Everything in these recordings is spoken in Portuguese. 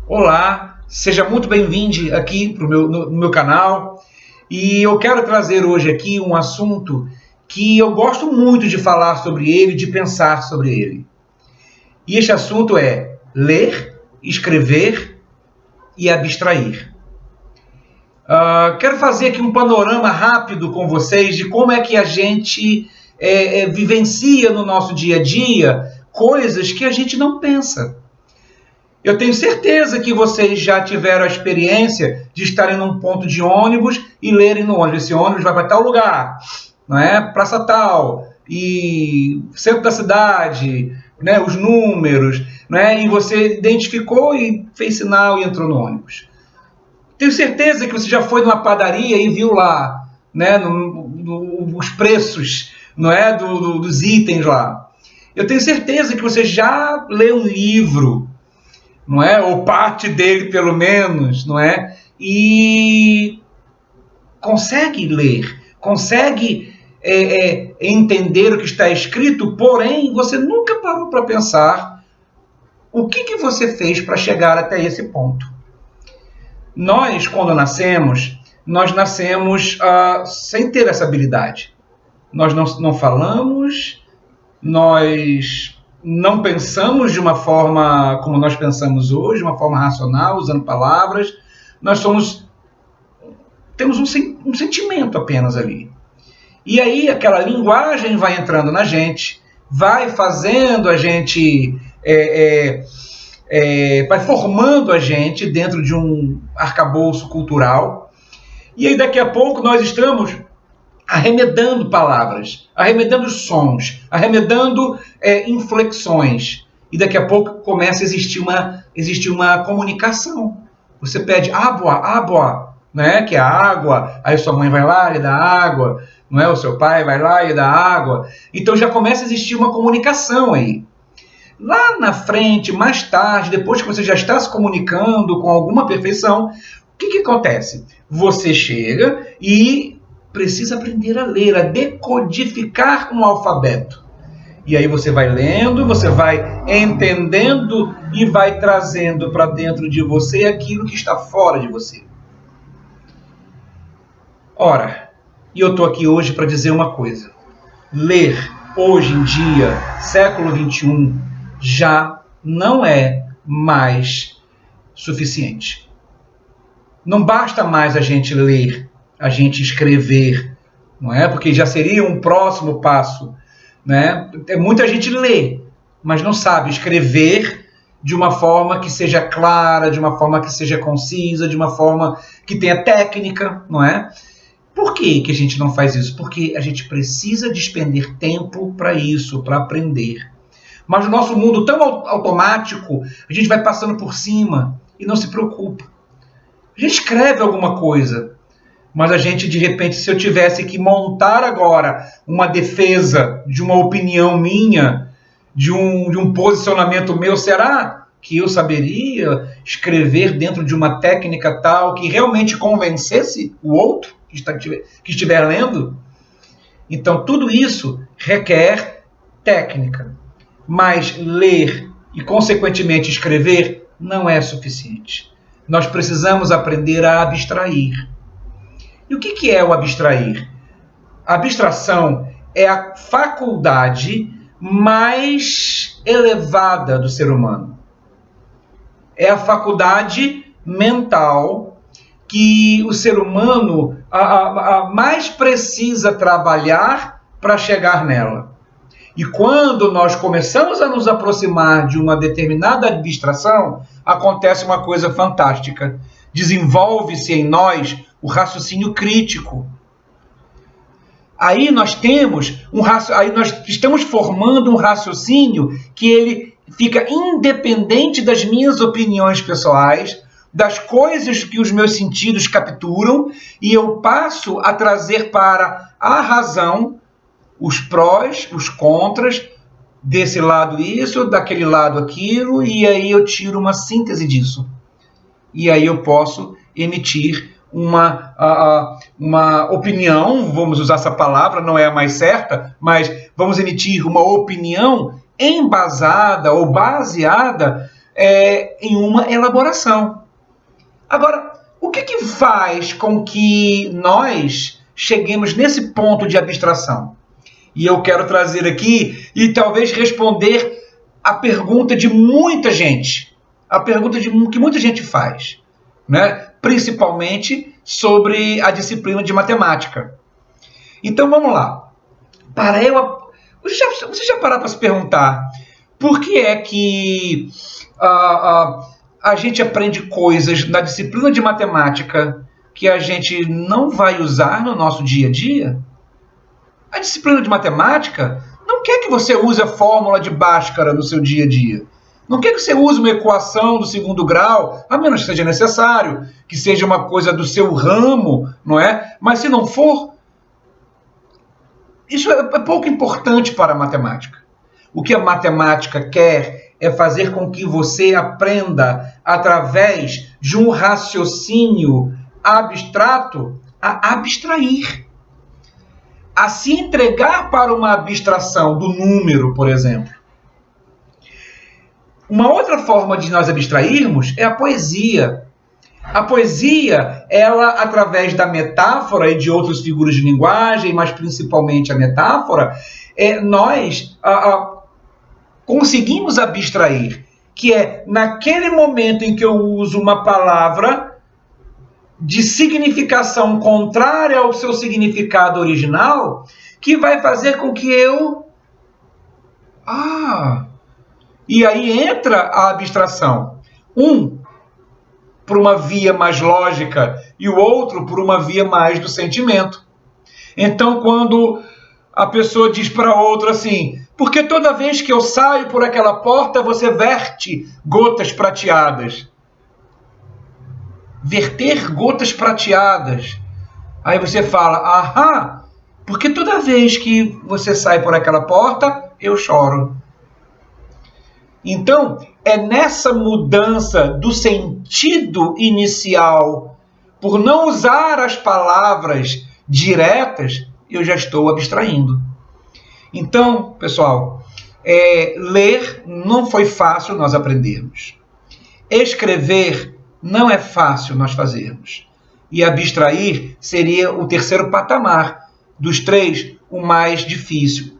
Olá, seja muito bem-vindo aqui no meu canal. E eu quero trazer hoje aqui um assunto que eu gosto muito de falar sobre ele, de pensar sobre ele. E este assunto é ler, escrever e abstrair. Quero fazer aqui um panorama rápido com vocês de como é que a gente vivencia no nosso dia a dia coisas que a gente não pensa. Eu tenho certeza que vocês já tiveram a experiência de estarem num ponto de ônibus e lerem no ônibus. Esse ônibus vai para tal lugar, não é? Praça tal, e centro da cidade, né? Os números, né? E você identificou e fez sinal e entrou no ônibus. Tenho certeza que você já foi numa padaria e viu lá, né? Os preços, não é? Dos itens lá. Eu tenho certeza que você já leu um livro, não é? Ou parte dele, pelo menos, não é? E consegue ler, consegue entender o que está escrito, porém, você nunca parou para pensar o que você fez para chegar até esse ponto. Nós, quando nascemos, sem ter essa habilidade. Nós não falamos, nós não pensamos de uma forma como nós pensamos hoje, de uma forma racional, usando palavras. Temos um sentimento apenas ali. E aí aquela linguagem vai entrando na gente, vai fazendo a gente, vai formando a gente dentro de um arcabouço cultural. E aí daqui a pouco nós estamos arremedando palavras, arremedando sons, arremedando inflexões. E daqui a pouco começa a existir uma comunicação. Você pede água, né? Que é a água, aí sua mãe vai lá e dá água, não é? O seu pai vai lá e dá água. Então já começa a existir uma comunicação aí. Lá na frente, mais tarde, depois que você já está se comunicando com alguma perfeição, o que acontece? Você chega e precisa aprender a ler, a decodificar um alfabeto. E aí você vai lendo, você vai entendendo e vai trazendo para dentro de você aquilo que está fora de você. Ora, e eu estou aqui hoje para dizer uma coisa. Ler, hoje em dia, século XXI, já não é mais suficiente. Não basta mais a gente ler, a gente escrever, não é? Porque já seria um próximo passo, né? Muita gente lê, mas não sabe escrever de uma forma que seja clara, de uma forma que seja concisa, de uma forma que tenha técnica, não é? Por que a gente não faz isso? Porque a gente precisa despender tempo para isso, para aprender. Mas no nosso mundo tão automático, a gente vai passando por cima e não se preocupa. A gente escreve alguma coisa, mas a gente, de repente, se eu tivesse que montar agora uma defesa de uma opinião minha, de um posicionamento meu, será que eu saberia escrever dentro de uma técnica tal que realmente convencesse o outro que estiver lendo? Então, tudo isso requer técnica. Mas ler e, consequentemente, escrever não é suficiente. Nós precisamos aprender a abstrair. E o que é o abstrair? A abstração é a faculdade mais elevada do ser humano. É a faculdade mental que o ser humano mais precisa trabalhar para chegar nela. E quando nós começamos a nos aproximar de uma determinada abstração, acontece uma coisa fantástica. Desenvolve-se em nós o raciocínio crítico. Aí nós estamos formando um raciocínio que ele fica independente das minhas opiniões pessoais, das coisas que os meus sentidos capturam, e eu passo a trazer para a razão os prós, os contras, desse lado isso, daquele lado aquilo, e aí eu tiro uma síntese disso. E aí eu posso emitir uma opinião, vamos usar essa palavra, não é a mais certa, mas vamos emitir uma opinião embasada ou baseada em uma elaboração. Agora, o que faz com que nós cheguemos nesse ponto de abstração? E eu quero trazer aqui e talvez responder a pergunta de muita gente, a pergunta que muita gente faz, né? Principalmente sobre a disciplina de matemática. Então vamos lá. Você já parou para se perguntar por que é que a gente aprende coisas na disciplina de matemática que a gente não vai usar no nosso dia a dia? A disciplina de matemática não quer que você use a fórmula de Bhaskara no seu dia a dia. Não quer que você use uma equação do segundo grau, a menos que seja necessário, que seja uma coisa do seu ramo, não é? Mas se não for, isso é pouco importante para a matemática. O que a matemática quer é fazer com que você aprenda, através de um raciocínio abstrato, a abstrair. A se entregar para uma abstração do número, por exemplo. Uma outra forma de nós abstrairmos é a poesia. A poesia, ela, através da metáfora e de outras figuras de linguagem, mas principalmente a metáfora, nós conseguimos abstrair, que é naquele momento em que eu uso uma palavra de significação contrária ao seu significado original, que vai fazer com que eu... E aí entra a abstração. Um por uma via mais lógica e o outro por uma via mais do sentimento. Então, quando a pessoa diz para outra assim, porque toda vez que eu saio por aquela porta, você verte gotas prateadas. Verter gotas prateadas. Aí você fala, porque toda vez que você sai por aquela porta, eu choro. Então, é nessa mudança do sentido inicial, por não usar as palavras diretas, eu já estou abstraindo. Então, pessoal, ler não foi fácil nós aprendermos. Escrever não é fácil nós fazermos. E abstrair seria o terceiro patamar. Dos três, o mais difícil.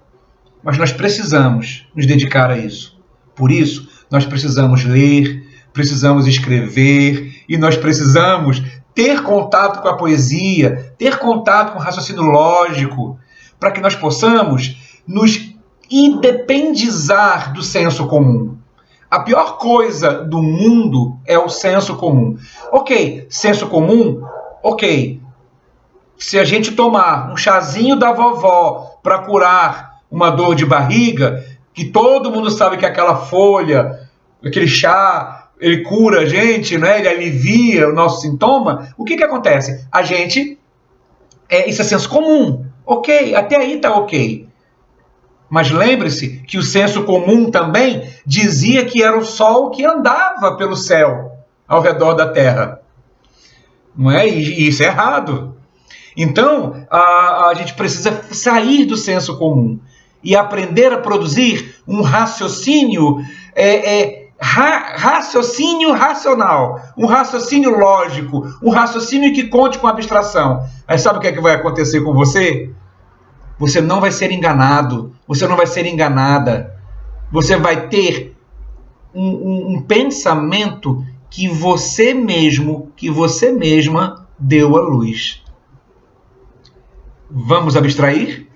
Mas nós precisamos nos dedicar a isso. Por isso, nós precisamos ler, precisamos escrever e nós precisamos ter contato com a poesia, ter contato com o raciocínio lógico, para que nós possamos nos independizar do senso comum. A pior coisa do mundo é o senso comum. Ok, senso comum, ok. Se a gente tomar um chazinho da vovó para curar uma dor de barriga, que todo mundo sabe que aquela folha, aquele chá, ele cura a gente, né? Ele alivia o nosso sintoma, o que acontece? A gente, isso é senso comum. Ok, até aí está ok. Mas lembre-se que o senso comum também dizia que era o Sol que andava pelo céu ao redor da Terra. Não é? E isso é errado. Então, a gente precisa sair do senso comum e aprender a produzir um raciocínio, raciocínio racional, um raciocínio lógico, um raciocínio que conte com abstração. Aí sabe o que vai acontecer com você? Você não vai ser enganado, você não vai ser enganada. Você vai ter um pensamento que você mesmo, que você mesma deu à luz. Vamos abstrair?